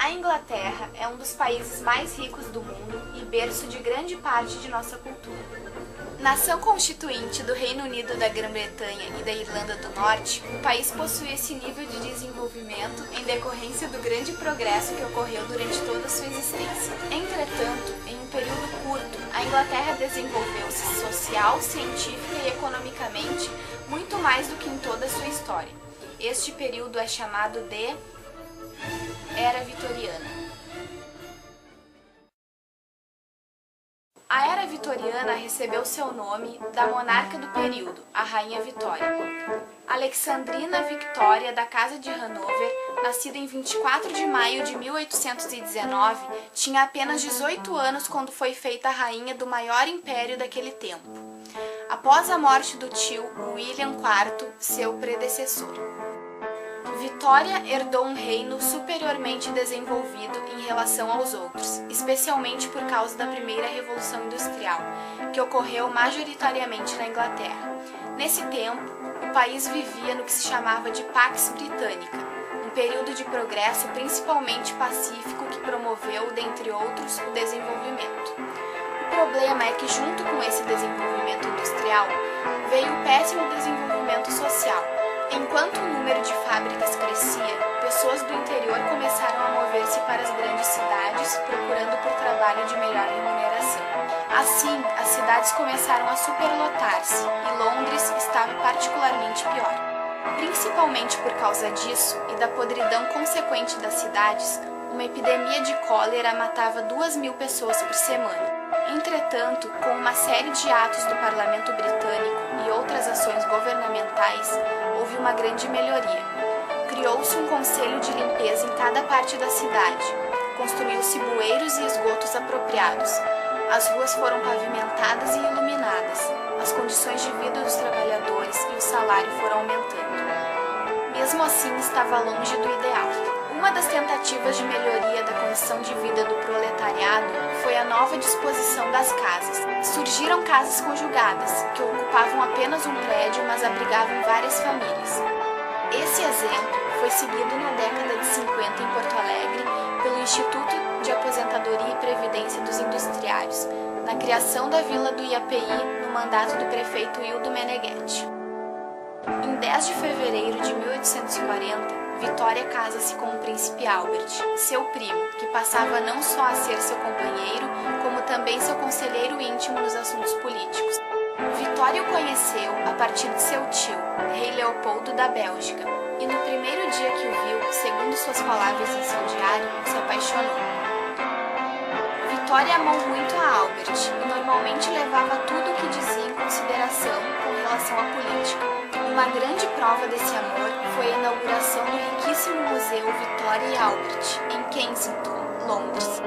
A Inglaterra é um dos países mais ricos do mundo e berço de grande parte de nossa cultura. Nação constituinte do Reino Unido da Grã-Bretanha e da Irlanda do Norte, o país possui esse nível de desenvolvimento em decorrência do grande progresso que ocorreu durante toda a sua existência. Entretanto, em um período curto, a Inglaterra desenvolveu-se social, científica e economicamente muito mais do que em toda a sua história. Este período é chamado de Era Vitoriana. A Era Vitoriana recebeu seu nome da monarca do período, a Rainha Vitória. Alexandrina Victoria da Casa de Hanover, nascida em 24 de maio de 1819, tinha apenas 18 anos quando foi feita a rainha do maior império daquele tempo, após a morte do tio William IV, seu predecessor. Vitória herdou um reino superiormente desenvolvido em relação aos outros, especialmente por causa da primeira Revolução Industrial, que ocorreu majoritariamente na Inglaterra. Nesse tempo, o país vivia no que se chamava de Pax Britânica, um período de progresso principalmente pacífico que promoveu, dentre outros, o desenvolvimento. O problema é que, junto com esse desenvolvimento industrial, veio o péssimo desenvolvimento social. Enquanto o número de fábricas crescia, pessoas do interior começaram a mover-se para as grandes cidades, procurando por trabalho de melhor remuneração. Assim, as cidades começaram a superlotar-se e Londres estava particularmente pior. Principalmente por causa disso e da podridão consequente das cidades, uma epidemia de cólera matava 2.000 pessoas por semana. Entretanto, com uma série de atos do Parlamento Britânico e outras ações governamentais, houve uma grande melhoria. Criou-se um conselho de limpeza em cada parte da cidade, construiu-se bueiros e esgotos apropriados, as ruas foram pavimentadas e iluminadas, as condições de vida dos trabalhadores e o salário foram aumentando. Mesmo assim, estava longe do ideal. Uma das tentativas de melhoria da condição de vida do proletariado foi a nova disposição das casas. Surgiram casas conjugadas, que ocupavam apenas um prédio, mas abrigavam várias famílias. Esse exemplo foi seguido na década de 50 em Porto Alegre pelo Instituto de Aposentadoria e Previdência dos Industriários, na criação da Vila do IAPI no mandato do prefeito Hildo Meneghetti. Em 10 de fevereiro de 1840, Vitória casa-se com o príncipe Albert, seu primo, que passava não só a ser seu companheiro, como também seu conselheiro íntimo nos assuntos políticos. Vitória o conheceu a partir de seu tio, rei Leopoldo da Bélgica, e no primeiro dia que o viu, segundo suas palavras em seu diário, se apaixonou. Vitória amou muito a Albert e normalmente levava tudo o que dizia em consideração com relação à política. Uma grande prova desse amor foi a inauguração do riquíssimo Museu Vitória e Albert, em Kensington, Londres.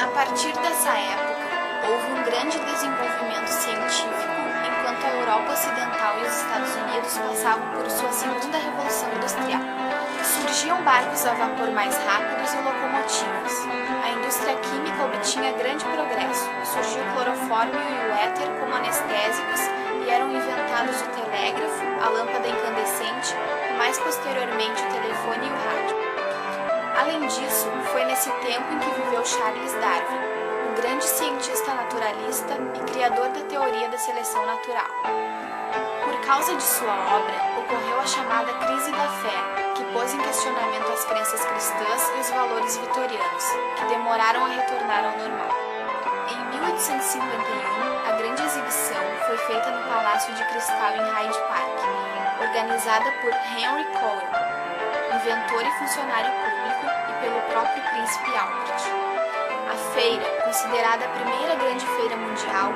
A partir dessa época, houve um grande desenvolvimento científico, enquanto a Europa Ocidental e os Estados Unidos passavam por sua segunda Revolução Industrial. Surgiam barcos a vapor mais rápidos e locomotivas. A indústria química obtinha grande progresso. Surgiu o clorofórmio e o éter como anestésicos e eram inventados o telégrafo, a lâmpada incandescente e mais posteriormente o telefone e o rádio. Além disso, foi nesse tempo em que viveu Charles Darwin, um grande cientista naturalista e criador da teoria da seleção natural. Por causa de sua obra, ocorreu a chamada Crise da Fé, que pôs em questionamento as crenças cristãs e os valores vitorianos, que demoraram a retornar ao normal. Em 1851, a grande exibição foi feita no Palácio de Cristal em Hyde Park, organizada por Henry Cohen, inventor e funcionário público, e pelo próprio príncipe Albert. A feira, considerada a primeira grande feira mundial,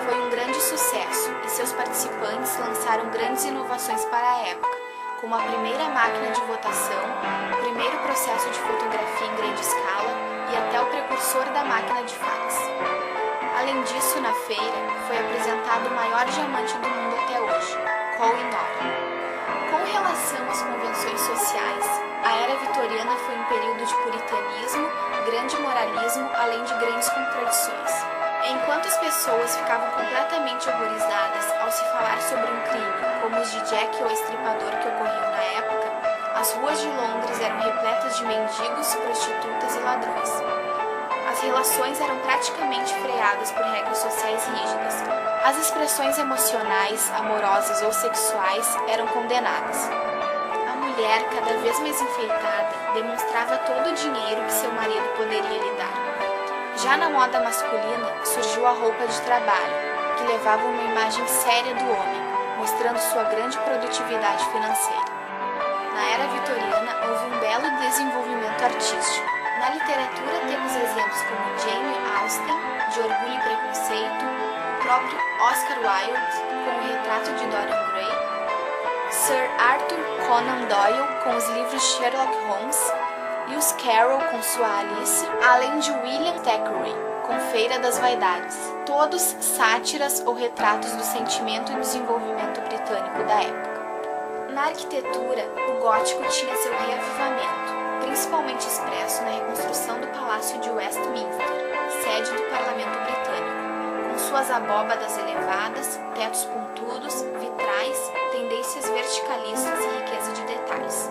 foi um grande sucesso e seus participantes lançaram grandes inovações para a época, como a primeira máquina de votação, o primeiro processo de fotografia em grande escala e até o precursor da máquina de fax. Além disso, na feira, foi apresentado o maior diamante do mundo até hoje, Koh-i-Noor. Com relação às convenções sociais, a Era Vitoriana foi um período de puritanismo, grande moralismo, além de grandes contradições. Enquanto as pessoas ficavam completamente horrorizadas ao se falar sobre um crime, como os de Jack o Estripador que ocorreu na época, As ruas de Londres eram repletas de mendigos, prostitutas e ladrões. As relações eram praticamente freadas por regras sociais rígidas. As expressões emocionais, amorosas ou sexuais eram condenadas. A mulher, cada vez mais enfeitada, demonstrava todo o dinheiro que seu marido poderia lhe dar. Já na moda masculina, surgiu a roupa de trabalho, que levava uma imagem séria do homem, mostrando sua grande produtividade financeira. Na era vitoriana, houve um belo desenvolvimento artístico. Na literatura temos exemplos como Jane Austen, de Orgulho e Preconceito, o próprio Oscar Wilde, com o retrato de Dorian Gray, Sir Arthur Conan Doyle, com os livros Sherlock Holmes, Lewis Carroll, com sua Alice, além de William Thackeray, com Feira das Vaidades, todos sátiras ou retratos do sentimento e desenvolvimento britânico da época. Na arquitetura, o gótico tinha seu reavivamento, principalmente expresso na reconstrução do Palácio de Westminster, sede do Parlamento Britânico, com suas abóbadas elevadas, tetos pontudos, vitrais, tendências verticalistas e riqueza de detalhes.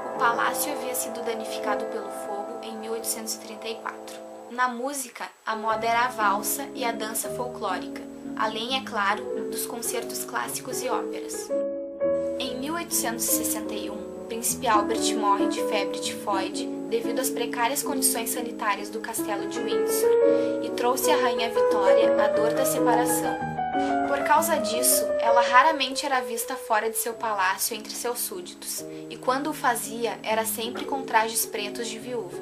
O palácio havia sido danificado pelo fogo em 1834. Na música, a moda era a valsa e a dança folclórica, além, é claro, dos concertos clássicos e óperas. Em 1861, Príncipe Albert morre de febre tifoide devido às precárias condições sanitárias do castelo de Windsor e trouxe à Rainha Vitória a dor da separação. Por causa disso, ela raramente era vista fora de seu palácio entre seus súditos, e quando o fazia, era sempre com trajes pretos de viúva.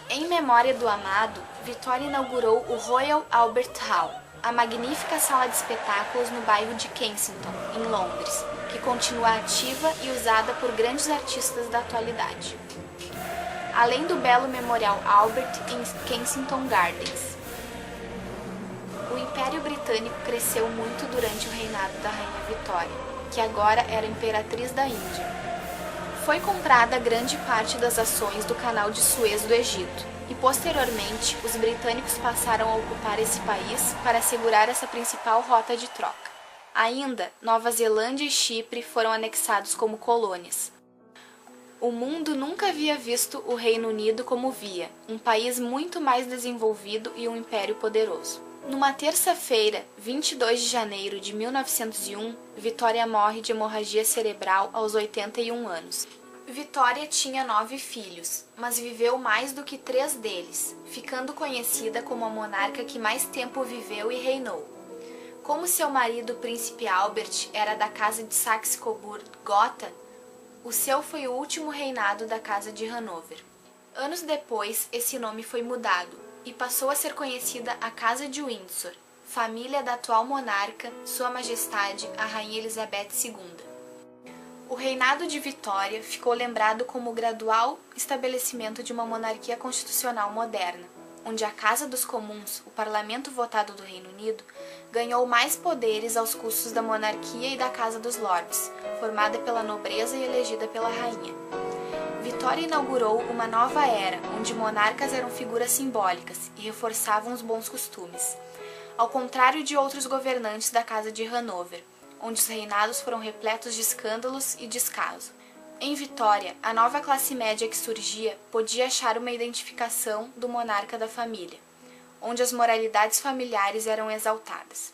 Em memória do amado, Vitória inaugurou o Royal Albert Hall, a magnífica sala de espetáculos no bairro de Kensington, em Londres, que continua ativa e usada por grandes artistas da atualidade. Além do belo Memorial Albert em Kensington Gardens. O Império Britânico cresceu muito durante o reinado da Rainha Vitória, que agora era imperatriz da Índia. Foi comprada grande parte das ações do Canal de Suez do Egito, e posteriormente os britânicos passaram a ocupar esse país para assegurar essa principal rota de troca. Ainda, Nova Zelândia e Chipre foram anexados como colônias. O mundo nunca havia visto o Reino Unido como via, um país muito mais desenvolvido e um império poderoso. Numa terça-feira, 22 de janeiro de 1901, Vitória morre de hemorragia cerebral aos 81 anos. Vitória tinha 9 filhos, mas viveu mais do que 3 deles, ficando conhecida como a monarca que mais tempo viveu e reinou. Como seu marido, o príncipe Albert, era da casa de Saxe-Coburg-Gotha, o seu foi o último reinado da casa de Hanover. Anos depois, esse nome foi mudado e passou a ser conhecida a Casa de Windsor, família da atual monarca, Sua Majestade, a Rainha Elizabeth II. O reinado de Vitória ficou lembrado como o gradual estabelecimento de uma monarquia constitucional moderna, onde a Casa dos Comuns, o parlamento votado do Reino Unido, ganhou mais poderes aos custos da monarquia e da Casa dos Lords, formada pela nobreza e elegida pela rainha. Vitória inaugurou uma nova era, onde monarcas eram figuras simbólicas e reforçavam os bons costumes, ao contrário de outros governantes da Casa de Hanover, onde os reinados foram repletos de escândalos e descaso. Em Vitória, a nova classe média que surgia podia achar uma identificação do monarca da família, onde as moralidades familiares eram exaltadas.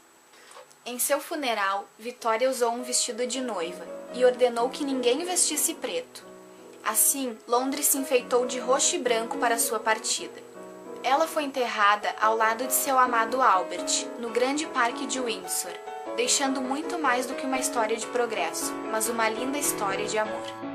Em seu funeral, Vitória usou um vestido de noiva e ordenou que ninguém vestisse preto. Assim, Londres se enfeitou de roxo e branco para sua partida. Ela foi enterrada ao lado de seu amado Albert, no grande parque de Windsor, deixando muito mais do que uma história de progresso, mas uma linda história de amor.